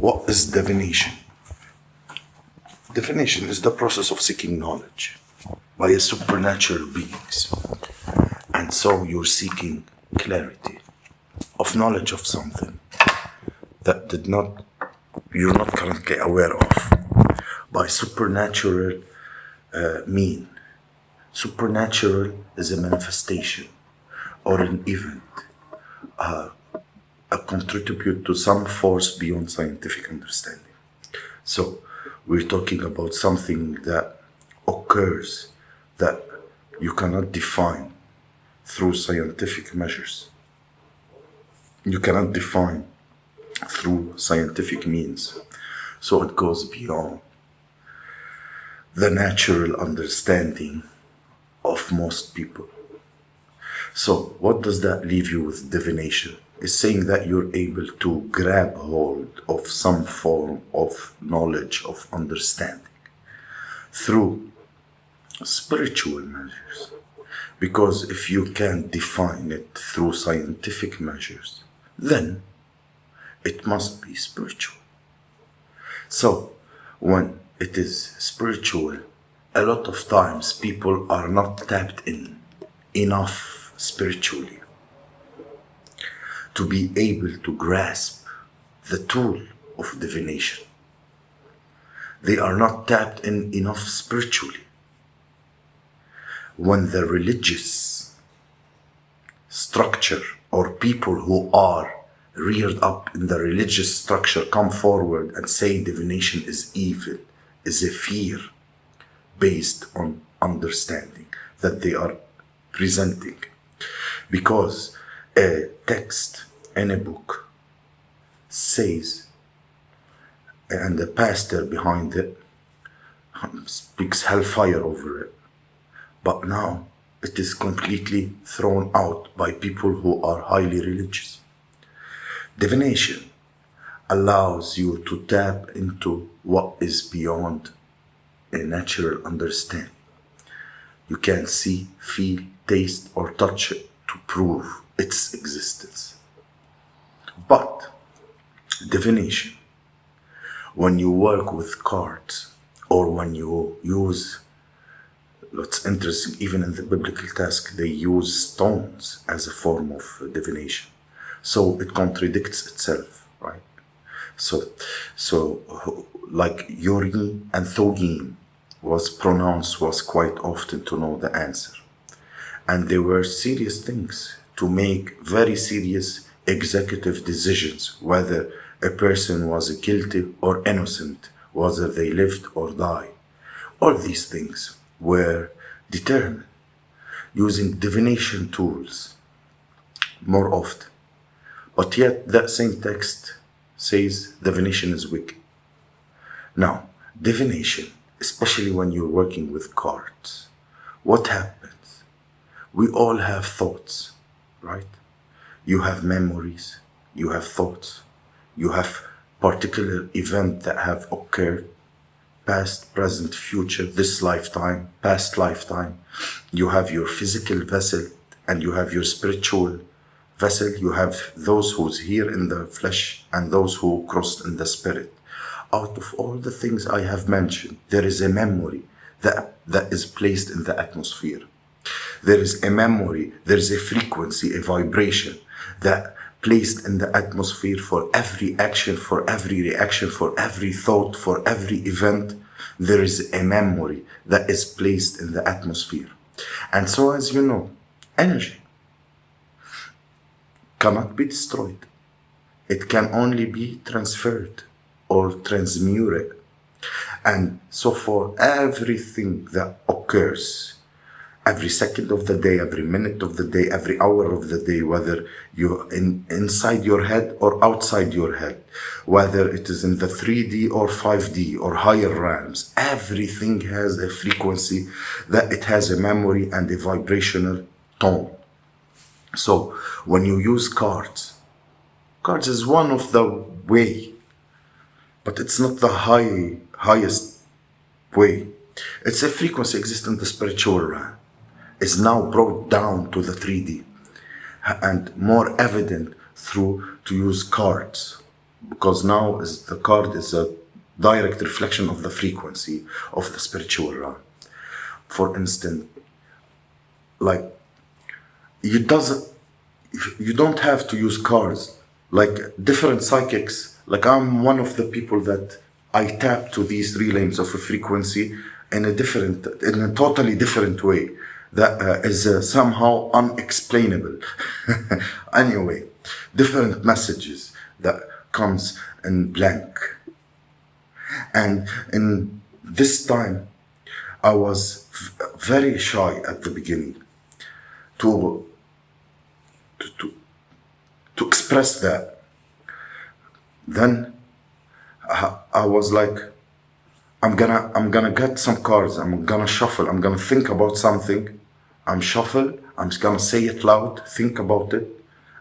What is divination? Divination is the process of seeking knowledge by a supernatural beings. And so you're seeking clarity of knowledge of something that you're not currently aware of by supernatural mean. Supernatural is a manifestation or an event, a contribute to some force beyond scientific understanding. So we're talking about something that occurs that you cannot define through scientific measures. You cannot define through scientific means. So it goes beyond the natural understanding of most people. So what does that leave you with divination? It's saying that you're able to grab hold of some form of knowledge, of understanding through spiritual measures. Because if you can't define it through scientific measures, then it must be spiritual. So when it is spiritual, a lot of times people are not tapped in enough spiritually to be able to grasp the tool of divination. They are not tapped in enough spiritually. When the religious structure or people who are reared up in the religious structure come forward and say divination is evil, is a fear based on understanding that they are presenting. Because a text in a book says, and the pastor behind it speaks hellfire over it, but now it is completely thrown out by people who are highly religious. Divination allows you to tap into what is beyond a natural understanding. You can see, feel, taste, or touch it to prove its existence. But divination, when you work with cards or when you use, what's interesting, even in the biblical task, they use stones as a form of divination. So it contradicts itself, right? So like Urim and Thummim was pronounced was quite often to know the answer. And there were serious things to make very serious executive decisions, whether a person was guilty or innocent, whether they lived or died. All these things were determined using divination tools more often. But yet that same text says divination is wicked. Now, divination, especially when you're working with cards, what happens? We all have thoughts, right? You have memories, you have thoughts, you have particular events that have occurred, past, present, future, this lifetime, past lifetime. You have your physical vessel and you have your spiritual vessel. You have those who's here in the flesh and those who crossed in the spirit. Out of all the things I have mentioned, there is a memory that is placed in the atmosphere. There is a memory, there is a frequency, a vibration that placed in the atmosphere for every action, for every reaction, for every thought, for every event. There is a memory that is placed in the atmosphere. And so, as you know, energy cannot be destroyed. It can only be transferred or transmuted. And so for everything that occurs, every second of the day, every minute of the day, every hour of the day, whether you're inside your head or outside your head, whether it is in the 3D or 5D or higher realms, everything has a frequency that it has a memory and a vibrational tone. So when you use cards is one of the way, but it's not the highest way. It's a frequency exists in the spiritual realm. Is now brought down to the 3D and more evident through to use cards. because now is the card is a direct reflection of the frequency of the spiritual realm. For instance, like you doesn't you don't have to use cards. Like different psychics, like I'm one of the people that I tap to these relays of a frequency in a totally different way that is somehow unexplainable. Anyway, different messages that comes in blank. And in this time, I was very shy at the beginning to to, to express that. Then I was like, I'm gonna get some cards. I'm gonna shuffle. I'm gonna think about something. I'm shuffle. I'm just gonna say it loud. Think about it,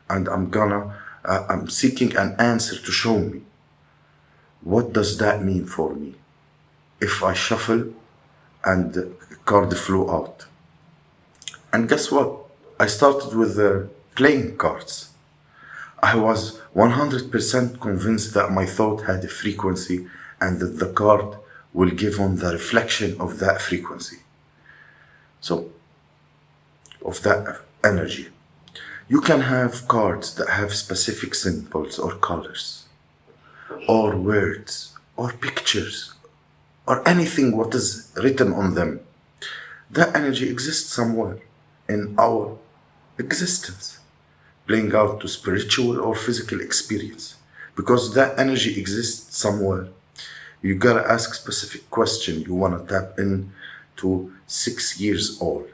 and I'm seeking an answer to show me. What does that mean for me? If I shuffle and the card flew out, and guess what? I started with playing cards. I was 100% convinced that my thought had a frequency and that the card will give on the reflection of that frequency. So, of that energy. You can have cards that have specific symbols or colors, or words, or pictures, or anything what is written on them. That energy exists somewhere in our existence, playing out to spiritual or physical experience. Because that energy exists somewhere, you gotta ask specific question. You wanna tap in to 6 years old.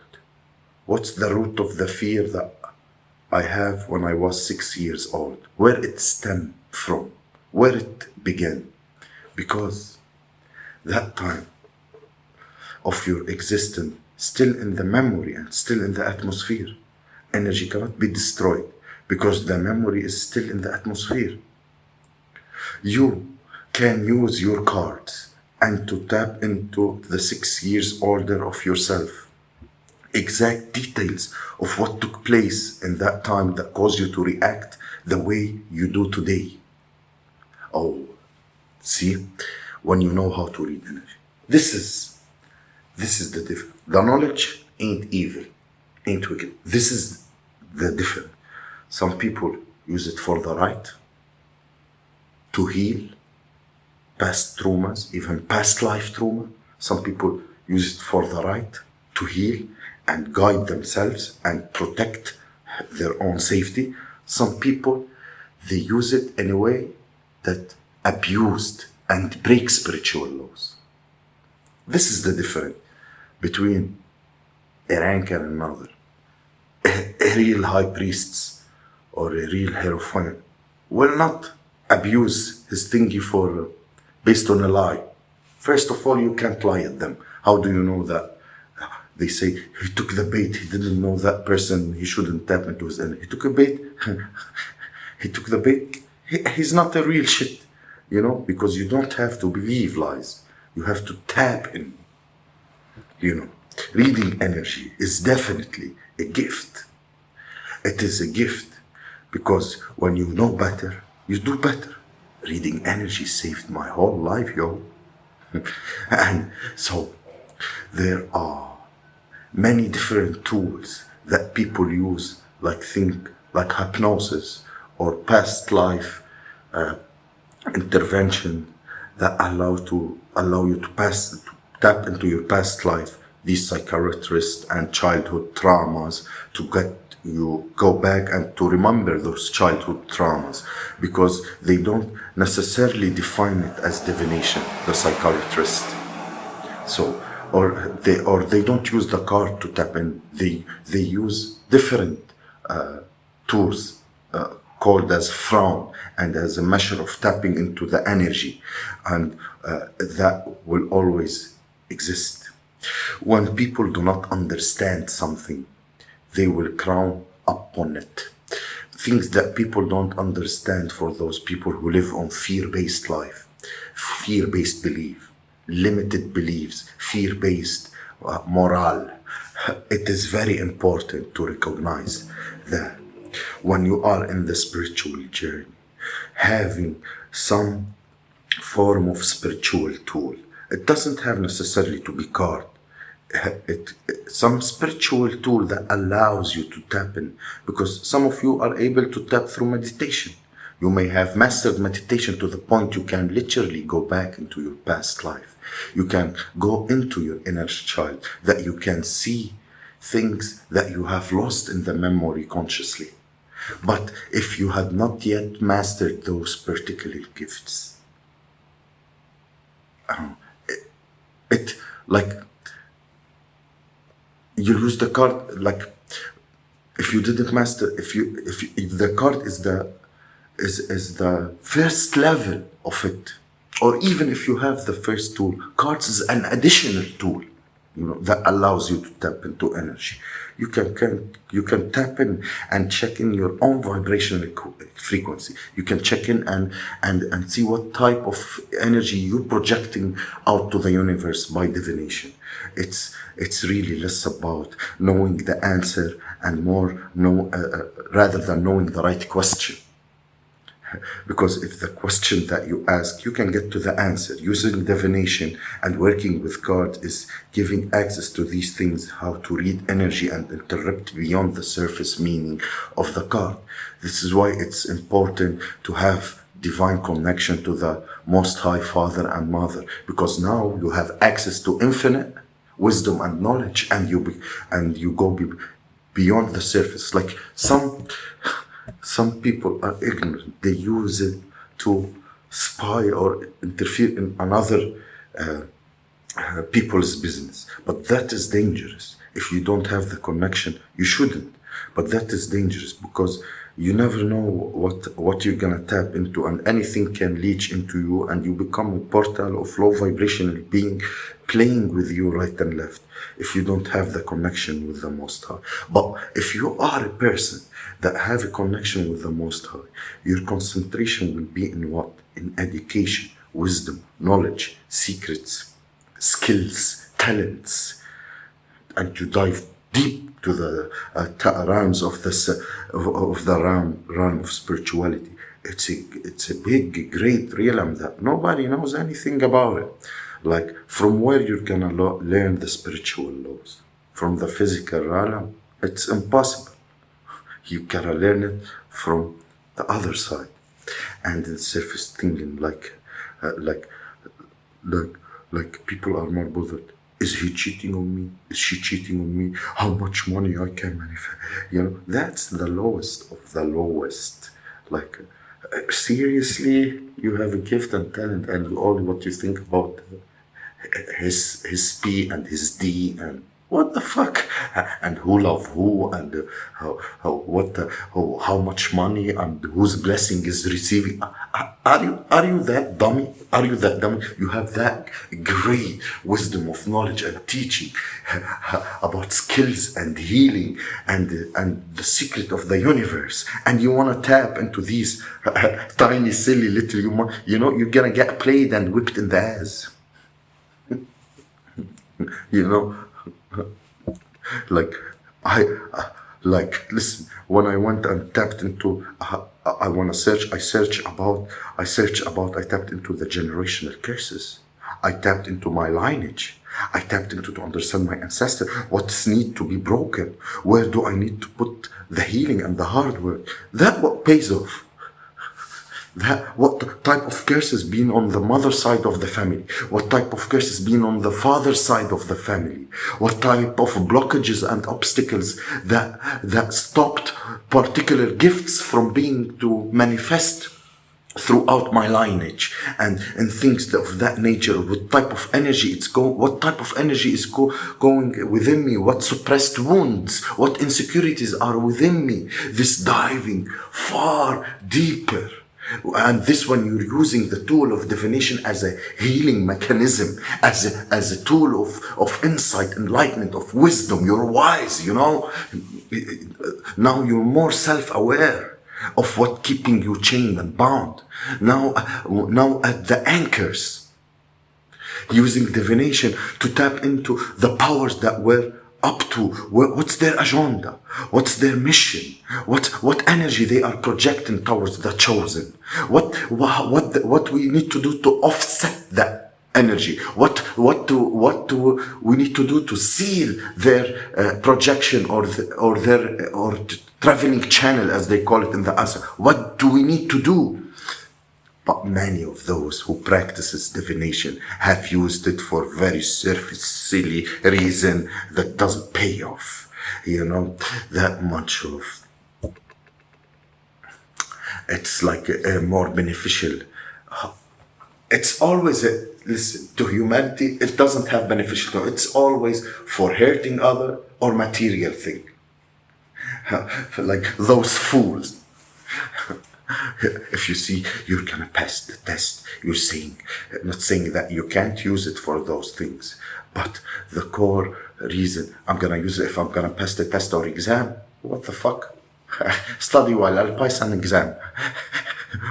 What's the root of the fear that I have when I was 6 years old? Where it stemmed from? Where it began? Because that time of your existence still in the memory and still in the atmosphere. Energy cannot be destroyed because the memory is still in the atmosphere. You can use your cards and to tap into the 6 years older of yourself. Exact details of what took place in that time that caused you to react the way you do today. Oh, see, when you know how to read energy. This is the difference. The knowledge ain't evil, ain't wicked. This is the difference. Some people use it for the right, to heal past traumas, even past life trauma. Some people use it for the right to heal and guide themselves and protect their own safety. Some people, they use it in a way that abused and break spiritual laws. This is the difference between a rank and another. A real high priest or a real hierophant will not abuse his thingy for based on a lie. First of all, you can't lie at them. How do you know that? They say he took the bait. He didn't know that person. He shouldn't tap into his energy. He took a bait. He took the bait. He's not a real shit, you know, because you don't have to believe lies. You have to tap in. You know, reading energy is definitely a gift. It is a gift because when you know better, you do better. Reading energy saved my whole life, yo. And so there are many different tools that people use, like hypnosis or past life intervention that allow you to tap into your past life, these psychiatrists and childhood traumas, to get you go back and to remember those childhood traumas, because they don't necessarily define it as divination, the psychiatrist. So or they don't use the card to tap in. They use different tools called as frown and as a measure of tapping into the energy, and that will always exist. When people do not understand something, they will crown upon it. Things that people don't understand, for those people who live on fear-based life, fear-based belief, limited beliefs, fear-based morale. It is very important to recognize that when you are in the spiritual journey, having some form of spiritual tool. It doesn't have necessarily to be card. Some spiritual tool that allows you to tap in, because some of you are able to tap through meditation. You may have mastered meditation to the point you can literally go back into your past life. You can go into your inner child, that you can see things that you have lost in the memory consciously. But if you had not yet mastered those particular gifts, it like you lose the card. Like if you didn't master, if the card is the first level of it, or even if you have the first tool, cards is an additional tool, that allows you to tap into energy. You can tap in and check in your own vibrational frequency. You can check in and see what type of energy you're projecting out to the universe by divination. It's really less about knowing the answer and more rather than knowing the right question. Because if the question that you ask, you can get to the answer. Using divination and working with cards is giving access to these things, how to read energy and interpret beyond the surface meaning of the card. This is why it's important to have divine connection to the Most High Father and Mother, because now you have access to infinite wisdom and knowledge, and you go beyond the surface. Like some people are ignorant. They use it to spy or interfere in another people's business. But that is dangerous. If you don't have the connection, you shouldn't. But that is dangerous, because you never know what you're gonna tap into, and anything can leach into you, and you become a portal of low vibrational being playing with you right and left, if you don't have the connection with the Most High. But if you are a person that have a connection with the Most High, your concentration will be in what? In education, wisdom, knowledge, secrets, skills, talents, and you dive deep to the realms of the realm of spirituality. It's a big, great realm that nobody knows anything about it. Like, from where you're gonna learn the spiritual laws? From the physical realm? It's impossible. You gotta learn it from the other side. And in surface thinking, like people are more bothered. Is he cheating on me? Is she cheating on me? How much money I can manifest? That's the lowest of the lowest. Like, seriously, you have a gift and talent, and all what you think about his P and his D and what the fuck, and who love who, and how much money, and whose blessing is receiving. Are you that dummy? Are you that dummy? You have that great wisdom of knowledge and teaching about skills and healing and the secret of the universe, and you want to tap into these tiny, silly little, you're gonna get played and whipped in the ass. Listen, when I went and tapped into, I tapped into the generational curses. I tapped into my lineage. I tapped into to understand my ancestor. What's need to be broken? Where do I need to put the healing and the hard work? That what pays off. What type of curses been on the mother side of the family? What type of curses been on the father side of the family? What type of blockages and obstacles that stopped particular gifts from being to manifest throughout my lineage, and things of that nature? What type of energy what type of energy is going within me? What suppressed wounds, what insecurities are within me? This diving far deeper. And this one, you're using the tool of divination as a healing mechanism, as a tool of insight, enlightenment, of wisdom. You're wise, Now you're more self-aware of what keeping you chained and bound. Now at the anchors, using divination to tap into the powers that were up to what's their agenda, what's their mission, what energy they are projecting towards the chosen, what we need to do to offset that energy, what do we need to do to seal their projection or traveling channel, as they call it in the Asr. What do we need to do? But many of those who practices divination have used it for very surface, silly reason that doesn't pay off. That much of it's like a more beneficial. It's always listen to humanity. It doesn't have beneficial. It's always for hurting other or material thing. Like those fools. If you see you're gonna pass the test, you're not saying that you can't use it for those things, but the core reason I'm gonna use it if I'm gonna pass the test or exam. What the fuck? Study while I'll pass an exam.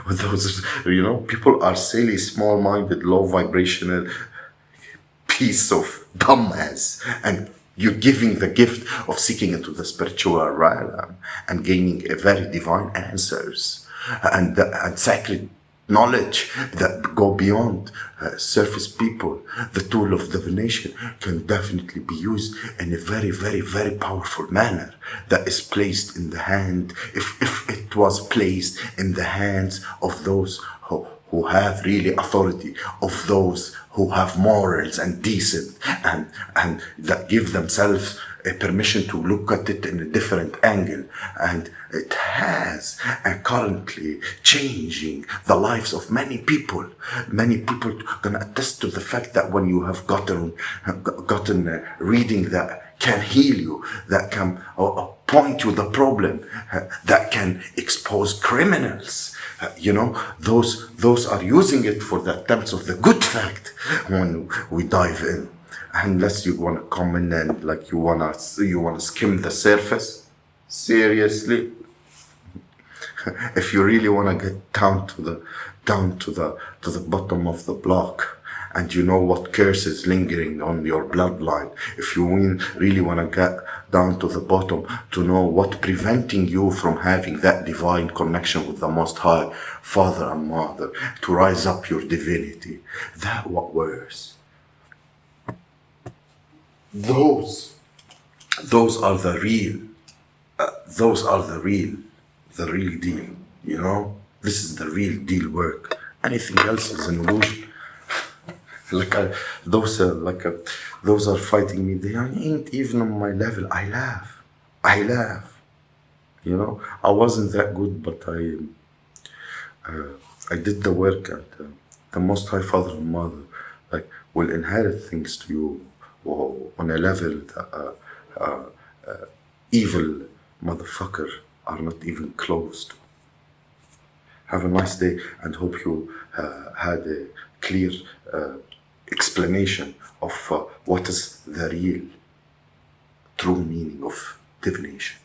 With those, people are silly, small-minded, low vibrational piece of dumbass, and you're giving the gift of seeking into the spiritual realm and gaining a very divine answers and sacred knowledge that go beyond surface people. The tool of divination can definitely be used in a very, very, very powerful manner that is placed in the hand, if it was placed in the hands of those who have really authority, of those who have morals and decent and that give themselves a permission to look at it in a different angle. And it has currently changing the lives of many people. Many people can attest to the fact that when you have gotten reading that can heal you, that can point you the problem, that can expose criminals. Those are using it for the attempts of the good fact when we dive in. Unless you want to come in and like you want to skim the surface, seriously. If you really want to get down to the bottom of the block, and you know what curse is lingering on your bloodline, if you really want to get down to the bottom to know what preventing you from having that divine connection with the Most High Father and Mother to rise up your divinity, that what worse. Those are the real. Those are the real deal. This is the real deal work. Anything else is an illusion. Those are fighting me. They ain't even on my level. I laugh. I wasn't that good, but I did the work, and the Most High Father and Mother will inherit things to you on a level that evil motherfucker are not even close to. Have a nice day, and hope you had a clear explanation of what is the real true meaning of divination.